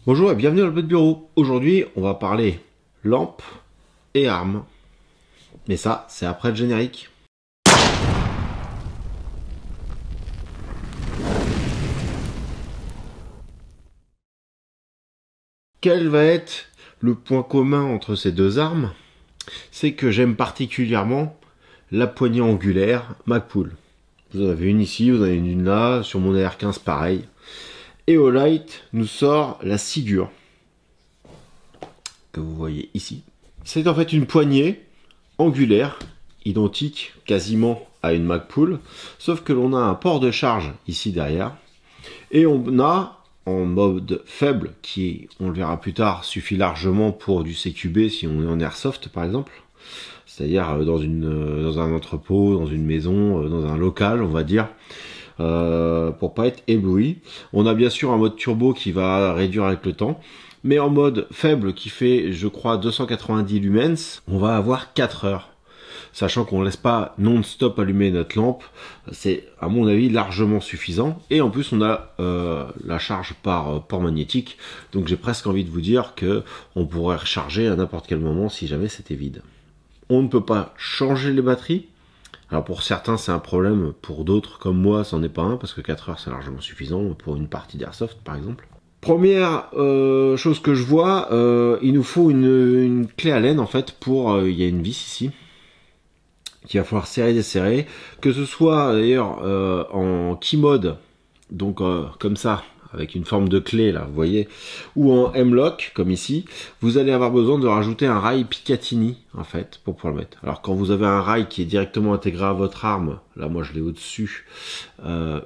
Bonjour et bienvenue dans le Pot de Bureau. Aujourd'hui, on va parler lampe et armes. Mais ça, c'est après le générique. Quel va être le point commun entre ces deux armes? C'est que j'aime particulièrement la poignée angulaire Magpul. Vous en avez une ici, vous en avez une là, sur mon AR15 pareil. Aeolite nous sort la Sigure, que vous voyez ici. C'est en fait une poignée angulaire, identique quasiment à une Magpul, sauf que l'on a un port de charge ici derrière, et on a en mode faible, qui, on le verra plus tard, suffit largement pour du CQB si on est en airsoft par exemple, c'est-à-dire dans un entrepôt, dans une maison, dans un local on va dire, pour pas être ébloui. On a bien sûr un mode turbo qui va réduire avec le temps, mais en mode faible qui fait je crois 290 lumens, on va avoir 4 heures. Sachant qu'on ne laisse pas non-stop allumer notre lampe, c'est à mon avis largement suffisant. Et en plus on a la charge par port magnétique, donc j'ai presque envie de vous dire que on pourrait recharger à n'importe quel moment si jamais c'était vide. On ne peut pas changer les batteries. Alors pour certains c'est un problème, pour d'autres comme moi c'en est pas un, parce que 4 heures c'est largement suffisant pour une partie d'airsoft par exemple. Première chose que je vois, il nous faut une clé Allen en fait pour... il y a une vis ici qu'il va falloir serrer et desserrer, que ce soit d'ailleurs en key mode, donc comme ça, avec une forme de clé là, vous voyez, ou en M-Lock, comme ici, vous allez avoir besoin de rajouter un rail Picatinny, en fait, pour pouvoir le mettre. Alors quand vous avez un rail qui est directement intégré à votre arme, là moi je l'ai au-dessus,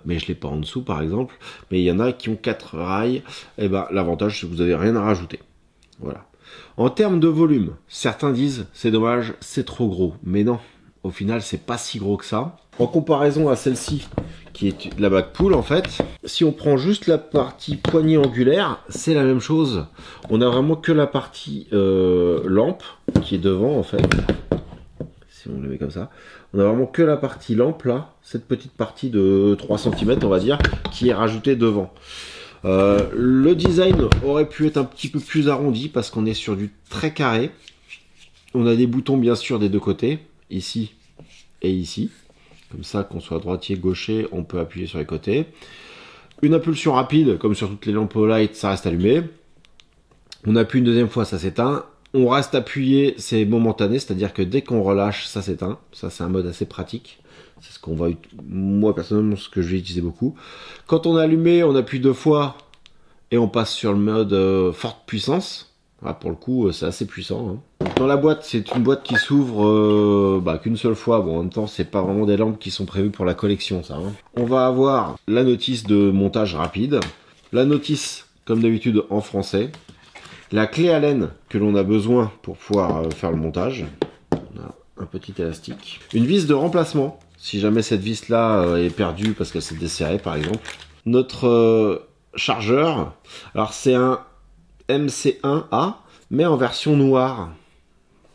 mais je l'ai pas en dessous par exemple, mais il y en a qui ont 4 rails, et ben l'avantage c'est que vous n'avez rien à rajouter. Voilà. En termes de volume, certains disent, c'est dommage, c'est trop gros, mais non. Au final, c'est pas si gros que ça. En comparaison à celle-ci, qui est la Magpul, en fait, si on prend juste la partie poignée angulaire, c'est la même chose. On a vraiment que la partie lampe, qui est devant, en fait. Si on le met comme ça. On a vraiment que la partie lampe, là. Cette petite partie de 3 cm, on va dire, qui est rajoutée devant. Le design aurait pu être un petit peu plus arrondi, parce qu'on est sur du très carré. On a des boutons, bien sûr, des deux côtés. Ici et ici, comme ça qu'on soit droitier, gaucher, on peut appuyer sur les côtés. Une impulsion rapide, comme sur toutes les lampes Aeolite, ça reste allumé. On appuie une deuxième fois, ça s'éteint. On reste appuyé, c'est momentané, c'est-à-dire que dès qu'on relâche, ça s'éteint. Ça, c'est un mode assez pratique. C'est ce qu'on va, moi personnellement, ce que je vais utiliser beaucoup. Quand on est allumé, on appuie 2 fois et on passe sur le mode forte puissance. Ah, pour le coup, c'est assez puissant. Hein. Dans la boîte, c'est une boîte qui s'ouvre qu'une seule fois. Bon, en même temps, c'est pas vraiment des lampes qui sont prévues pour la collection, ça. Hein. On va avoir la notice de montage rapide, la notice, comme d'habitude, en français, la clé Allen que l'on a besoin pour pouvoir faire le montage. On a un petit élastique, une vis de remplacement, si jamais cette vis-là est perdue parce qu'elle s'est desserrée, par exemple. Notre chargeur, alors c'est un MC1A, mais en version noire.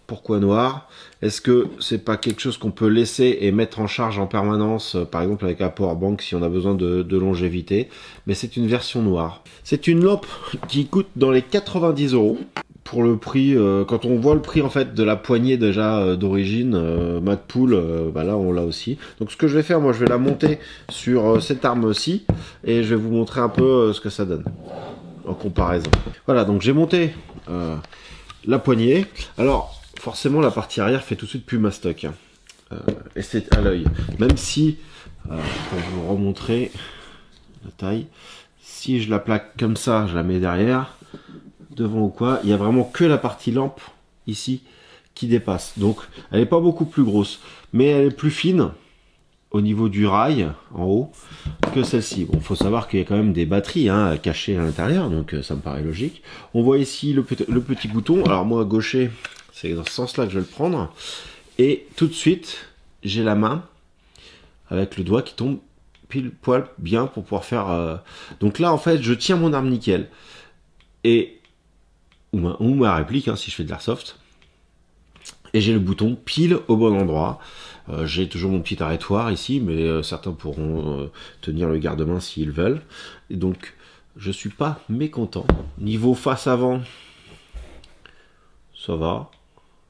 Pourquoi noir? Est-ce que c'est pas quelque chose qu'on peut laisser et mettre en charge en permanence, par exemple avec un powerbank si on a besoin de longévité? Mais c'est une version noire. C'est une lampe qui coûte dans les 90 €. Pour le prix, quand on voit le prix en fait de la poignée déjà d'origine, Magpul, là on l'a aussi. Donc ce que je vais faire, moi je vais la monter sur cette arme-ci et je vais vous montrer un peu ce que ça donne en comparaison. Voilà, donc j'ai monté la poignée. Alors forcément la partie arrière fait tout de suite plus mastoc, hein. Et c'est à l'œil, même si pour vous remontrer la taille, si je la plaque comme ça, je la mets derrière, devant ou quoi, il y a vraiment que la partie lampe ici qui dépasse. Donc elle n'est pas beaucoup plus grosse, mais elle est plus fine au niveau du rail en haut que celle-ci. Bon, faut savoir qu'il y a quand même des batteries cachées à l'intérieur, donc ça me paraît logique. On voit ici le petit bouton. Alors moi gaucher, c'est dans ce sens-là que je vais le prendre, et tout de suite j'ai la main avec le doigt qui tombe pile poil bien pour pouvoir faire. Donc là en fait je tiens mon arme nickel, et ou ma réplique si je fais de l'airsoft, et j'ai le bouton pile au bon endroit. J'ai toujours mon petit arrêtoir ici, mais certains pourront tenir le garde-main s'ils veulent. Et donc je suis pas mécontent. Niveau face avant, ça va.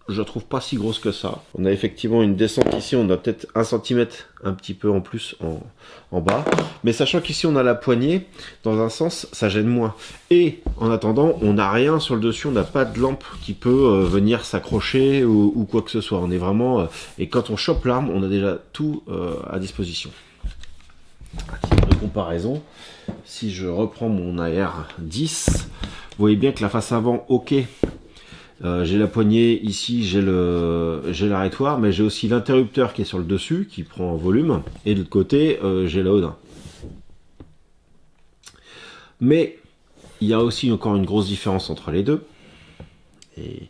Je la trouve pas si grosse que ça. On a effectivement une descente ici, on a peut-être 1 cm un petit peu en plus en bas. Mais sachant qu'ici on a la poignée, dans un sens ça gêne moins. Et en attendant, on n'a rien sur le dessus, on n'a pas de lampe qui peut venir s'accrocher ou quoi que ce soit. On est vraiment... et quand on chope l'arme, on a déjà tout à disposition. À titre de comparaison, si je reprends mon AR-10, vous voyez bien que la face avant, ok. J'ai la poignée ici, j'ai l'arrêtoir, mais j'ai aussi l'interrupteur qui est sur le dessus, qui prend en volume, et de l'autre côté, j'ai la Odin. Mais il y a aussi encore une grosse différence entre les deux, et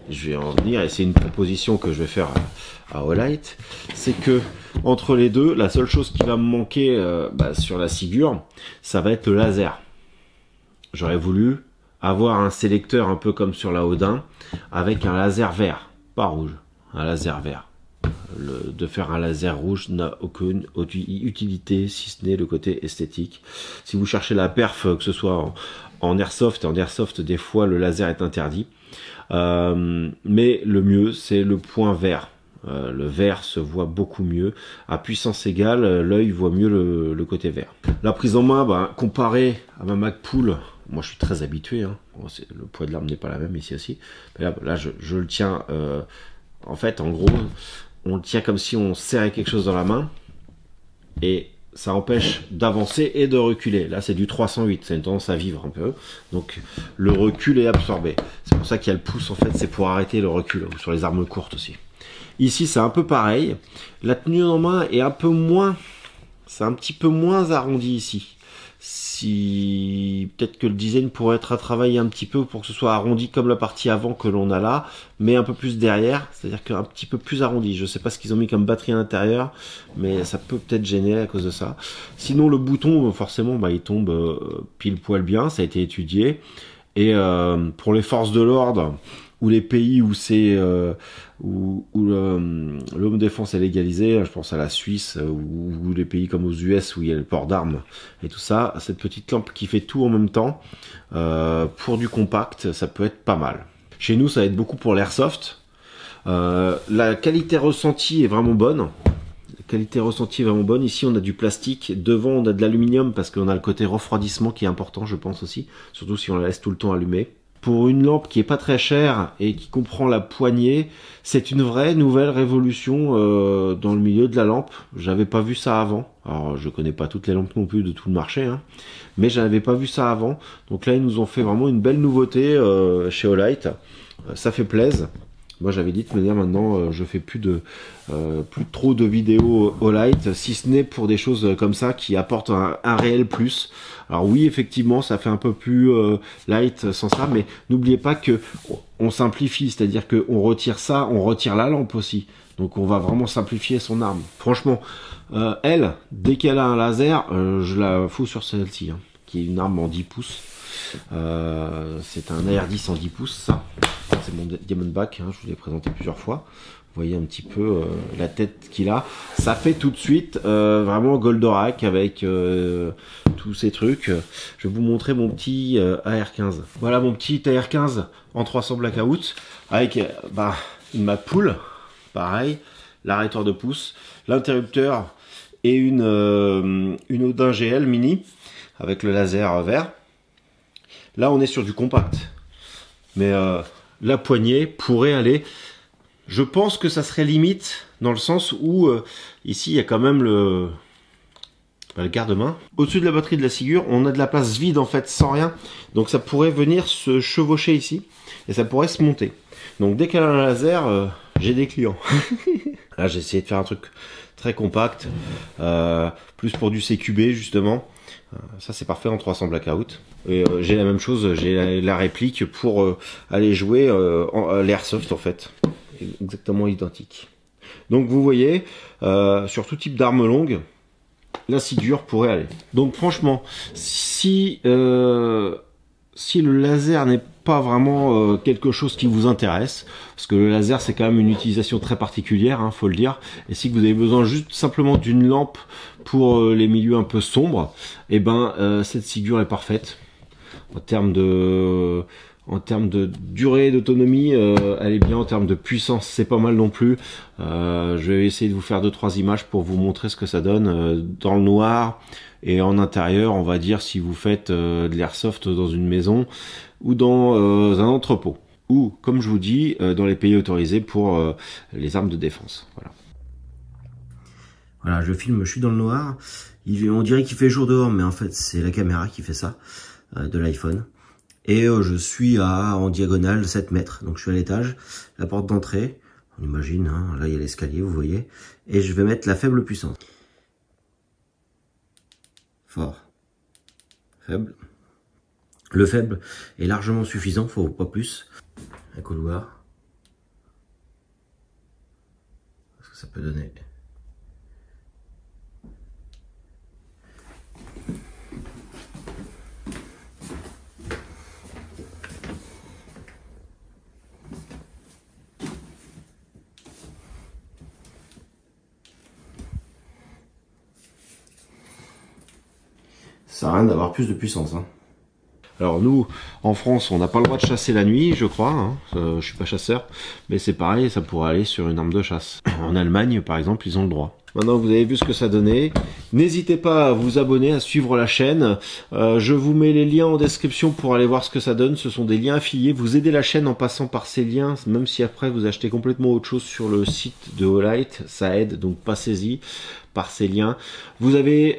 je vais en venir, et c'est une proposition que je vais faire à Olight, c'est que entre les deux, la seule chose qui va me manquer sur la Sigurd, ça va être le laser. J'aurais voulu avoir un sélecteur un peu comme sur la Odin, avec un laser vert, pas rouge, un laser vert. De faire un laser rouge n'a aucune utilité, si ce n'est le côté esthétique. Si vous cherchez la perf, que ce soit en airsoft, des fois le laser est interdit. Mais le mieux, c'est le point vert. Le vert se voit beaucoup mieux. À puissance égale, l'œil voit mieux le côté vert. La prise en main, comparée à ma Magpul, moi je suis très habitué, hein. Bon, le poids de l'arme n'est pas la même ici aussi. Mais là je le tiens, en fait en gros, on le tient comme si on serrait quelque chose dans la main. Et ça empêche d'avancer et de reculer. Là c'est du 308, c'est une tendance à vivre un peu. Donc le recul est absorbé. C'est pour ça qu'il y a le pouce en fait, c'est pour arrêter le recul, sur les armes courtes aussi. Ici c'est un peu pareil. La tenue en main est un peu moins, c'est un petit peu moins arrondi ici. Si peut-être que le design pourrait être à travailler un petit peu pour que ce soit arrondi comme la partie avant que l'on a là, mais un peu plus derrière, c'est-à-dire qu'un petit peu plus arrondi. Je sais pas ce qu'ils ont mis comme batterie à l'intérieur, mais ça peut peut-être gêner à cause de ça. Sinon le bouton, forcément, il tombe pile poil bien, ça a été étudié. Et pour les forces de l'ordre ou les pays où c'est où l'homme défense est légalisé, je pense à la Suisse ou les pays comme aux US où il y a le port d'armes et tout ça, cette petite lampe qui fait tout en même temps, pour du compact, ça peut être pas mal. Chez nous, ça va être beaucoup pour l'airsoft. La qualité ressentie est vraiment bonne. Ici, on a du plastique. Devant, on a de l'aluminium parce qu'on a le côté refroidissement qui est important, je pense aussi. Surtout si on la laisse tout le temps allumée. Pour une lampe qui est pas très chère et qui comprend la poignée, c'est une vraie nouvelle révolution dans le milieu de la lampe. J'avais pas vu ça avant. Alors, je connais pas toutes les lampes non plus de tout le marché, hein, mais j'avais pas vu ça avant. Donc là, ils nous ont fait vraiment une belle nouveauté chez Olight. Ça fait plaisir. Moi j'avais dit de manière maintenant je fais plus trop de vidéos Olight, si ce n'est pour des choses comme ça qui apportent un réel plus. Alors oui, effectivement ça fait un peu plus light sans ça, mais n'oubliez pas que on simplifie, c'est-à-dire qu'on retire ça, on retire la lampe aussi. Donc on va vraiment simplifier son arme. Franchement, elle, dès qu'elle a un laser, je la fous sur celle-ci, hein, qui est une arme en 10 pouces. C'est un AR-10 en 10 pouces, ça. C'est mon Diamondback, hein, je vous l'ai présenté plusieurs fois. Vous voyez un petit peu la tête qu'il a. Ça fait tout de suite vraiment Goldorak avec tous ces trucs. Je vais vous montrer mon petit AR-15. Voilà mon petit AR-15 en 300 blackout avec une Magpul, pareil, l'arrêteur de pouce, l'interrupteur et une Odin GL mini avec le laser vert. Là, on est sur du compact. Mais la poignée pourrait aller... Je pense que ça serait limite dans le sens où ici, il y a quand même le garde-main. Au-dessus de la batterie de la Sigurd, on a de la place vide en fait, sans rien. Donc ça pourrait venir se chevaucher ici. Et ça pourrait se monter. Donc dès qu'elle a un laser, j'ai des clients. Là, j'ai essayé de faire un truc très compact. Plus pour du CQB justement. Ça c'est parfait en 300 blackout. Et j'ai la même chose, j'ai la réplique pour aller jouer l'airsoft en fait. Exactement identique. Donc vous voyez, sur tout type d'arme longue, la Sigurd pourrait aller. Donc franchement, si le laser n'est pas vraiment quelque chose qui vous intéresse, parce que le laser c'est quand même une utilisation très particulière, hein, faut le dire, et si vous avez besoin juste simplement d'une lampe pour les milieux un peu sombres, et ben cette Sigurd est parfaite. En termes de durée d'autonomie, elle est bien. En termes de puissance, c'est pas mal non plus. Je vais essayer de vous faire 2-3 images pour vous montrer ce que ça donne dans le noir et en intérieur, on va dire, si vous faites de l'airsoft dans une maison ou dans un entrepôt, ou comme je vous dis, dans les pays autorisés pour les armes de défense. Voilà. Voilà, je filme, je suis dans le noir. On dirait qu'il fait jour dehors, mais en fait c'est la caméra qui fait ça, de l'iPhone. Et je suis en diagonale 7 mètres, donc je suis à l'étage, la porte d'entrée, on imagine, hein, là il y a l'escalier, vous voyez, et je vais mettre la faible puissance. Fort. Faible. Le faible est largement suffisant, faut pas plus. Un couloir. Parce que ça peut donner. Ça sert à rien d'avoir plus de puissance, hein. Alors nous, en France, on n'a pas le droit de chasser la nuit, je crois, hein. Je suis pas chasseur, mais c'est pareil, ça pourrait aller sur une arme de chasse. En Allemagne, par exemple, ils ont le droit. Maintenant que vous avez vu ce que ça donnait, n'hésitez pas à vous abonner, à suivre la chaîne. Je vous mets les liens en description pour aller voir ce que ça donne. Ce sont des liens affiliés. Vous aidez la chaîne en passant par ces liens, même si après vous achetez complètement autre chose sur le site de Olight, ça aide, donc passez-y par ces liens. Vous avez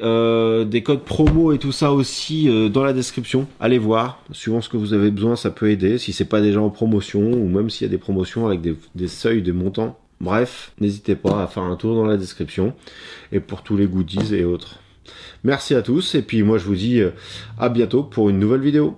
des codes promo et tout ça aussi dans la description. Allez voir, suivant ce que vous avez besoin, ça peut aider. Si c'est pas déjà en promotion, ou même s'il y a des promotions avec des seuils de montants. Bref, n'hésitez pas à faire un tour dans la description. Et pour tous les goodies et autres. Merci à tous, et puis moi je vous dis à bientôt pour une nouvelle vidéo.